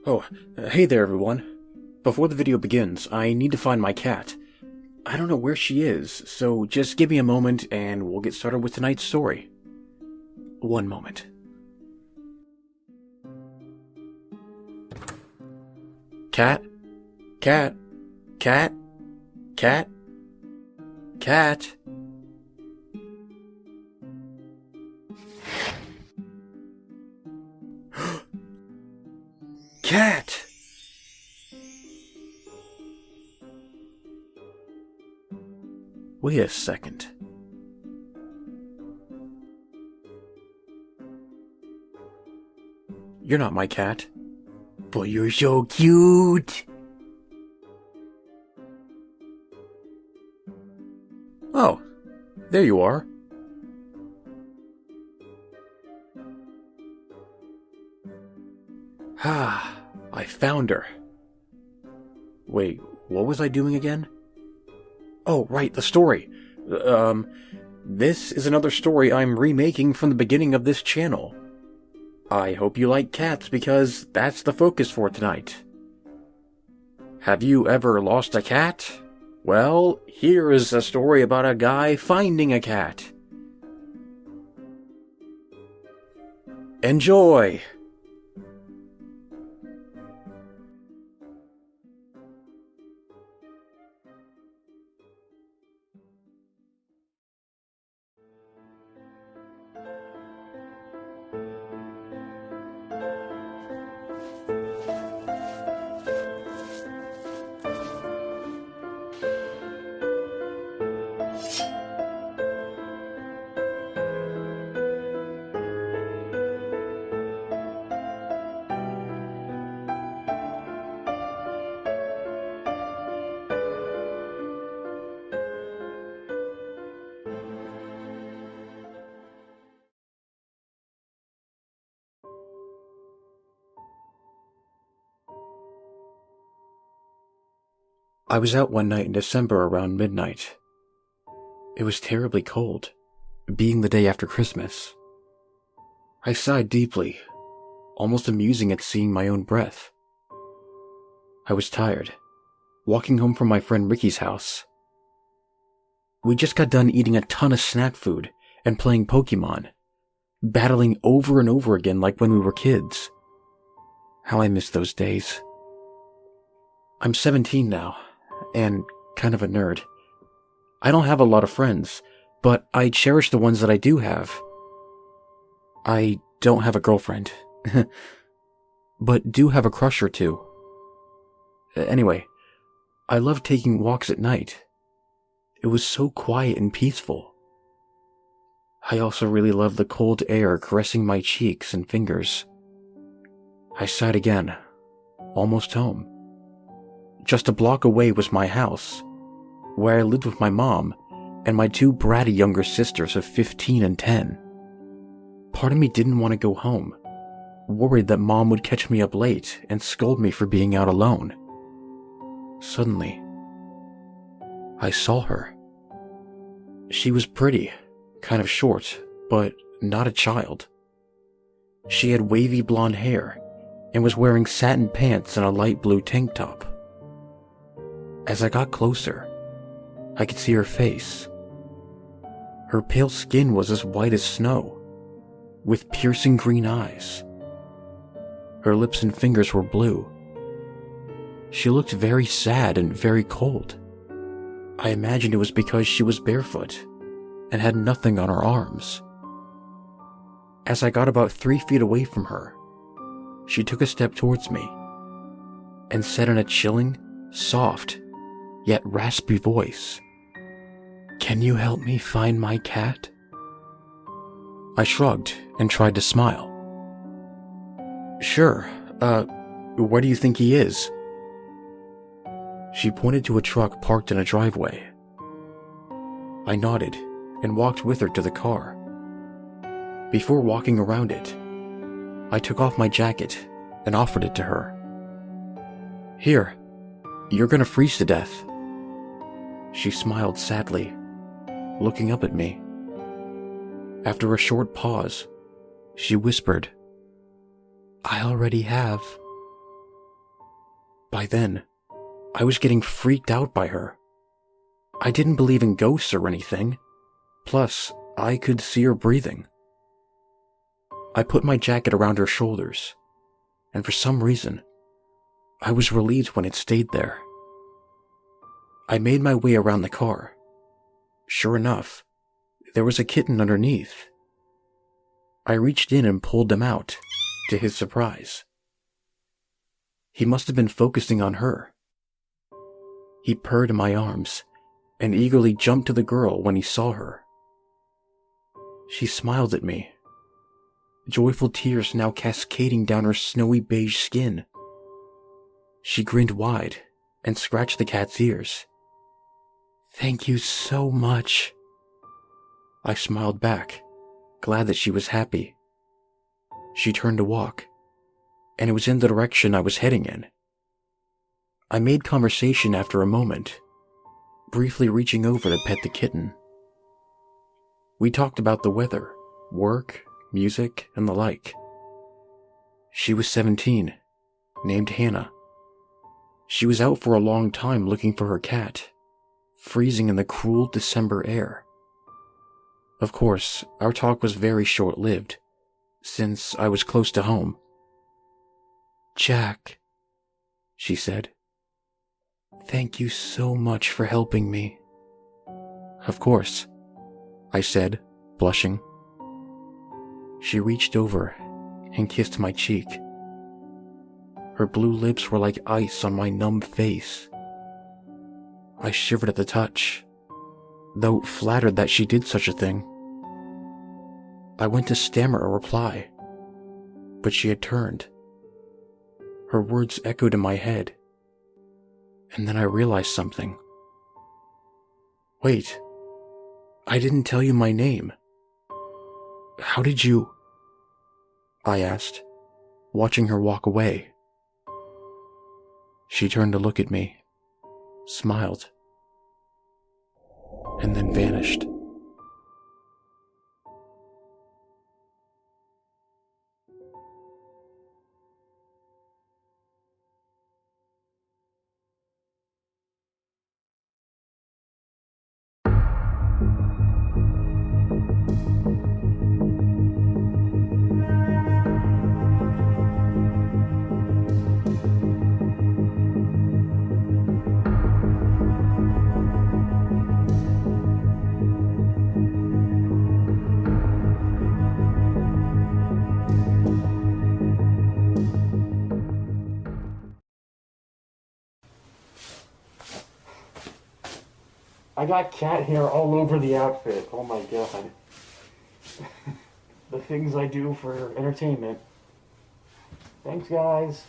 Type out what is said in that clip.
Oh, hey there everyone. Before the video begins, I need to find my cat. I don't know where she is, so just give me a moment and we'll get started with tonight's story. One moment. Cat? Cat? Cat? Cat? Cat? Cat! Wait a second. You're not my cat. But you're so cute! Oh, there you are. Ah, I found her. Wait, what was I doing again? Oh, right, the story. This is another story I'm remaking from the beginning of this channel. I hope you like cats because that's the focus for tonight. Have you ever lost a cat? Well, here is a story about a guy finding a cat. Enjoy! I was out one night in December around midnight. It was terribly cold, being the day after Christmas. I sighed deeply, almost amusing at seeing my own breath. I was tired, walking home from my friend Ricky's house. We just got done eating a ton of snack food and playing Pokemon, battling over and over again like when we were kids. How I miss those days. I'm 17 now, and kind of a nerd. I don't have a lot of friends, but I cherish the ones that I do have. I don't have a girlfriend, but do have a crush or two. Anyway, I love taking walks at night. It was so quiet and peaceful. I also really love the cold air caressing my cheeks and fingers. I sighed again, almost home. Just a block away was my house, where I lived with my mom and my two bratty younger sisters of 15 and 10. Part of me didn't want to go home, worried that Mom would catch me up late and scold me for being out alone. Suddenly, I saw her. She was pretty, kind of short, but not a child. She had wavy blonde hair and was wearing satin pants and a light blue tank top. As I got closer, I could see her face. Her pale skin was as white as snow, with piercing green eyes. Her lips and fingers were blue. She looked very sad and very cold. I imagined it was because she was barefoot and had nothing on her arms. As I got about 3 feet away from her, she took a step towards me and said in a chilling, soft, yet raspy voice, "Can you help me find my cat?" I shrugged and tried to smile. "Sure, where do you think he is?" She pointed to a truck parked in a driveway. I nodded and walked with her to the car. Before walking around it, I took off my jacket and offered it to her. "Here, you're gonna freeze to death." She smiled sadly, looking up at me. After a short pause, she whispered, "I already have." By then, I was getting freaked out by her. I didn't believe in ghosts or anything. Plus, I could see her breathing. I put my jacket around her shoulders, and for some reason, I was relieved when it stayed there. I made my way around the car. Sure enough, there was a kitten underneath. I reached in and pulled him out, to his surprise. He must have been focusing on her. He purred in my arms and eagerly jumped to the girl when he saw her. She smiled at me, joyful tears now cascading down her snowy beige skin. She grinned wide and scratched the cat's ears. "Thank you so much." I smiled back, glad that she was happy. She turned to walk, and it was in the direction I was heading in. I made conversation after a moment, briefly reaching over to pet the kitten. We talked about the weather, work, music, and the like. She was 17, named Hannah. She was out for a long time looking for her cat, freezing in the cruel December air. Of course, our talk was very short-lived, since I was close to home. "Jack," she said, "thank you so much for helping me." "Of course," I said, blushing. She reached over and kissed my cheek. Her blue lips were like ice on my numb face. I shivered at the touch, though flattered that she did such a thing. I went to stammer a reply, but she had turned. Her words echoed in my head, and then I realized something. "Wait, I didn't tell you my name. How did you?" I asked, watching her walk away. She turned to look at me, smiled, and then vanished. I got cat hair all over the outfit. Oh my god. The things I do for entertainment. Thanks, guys.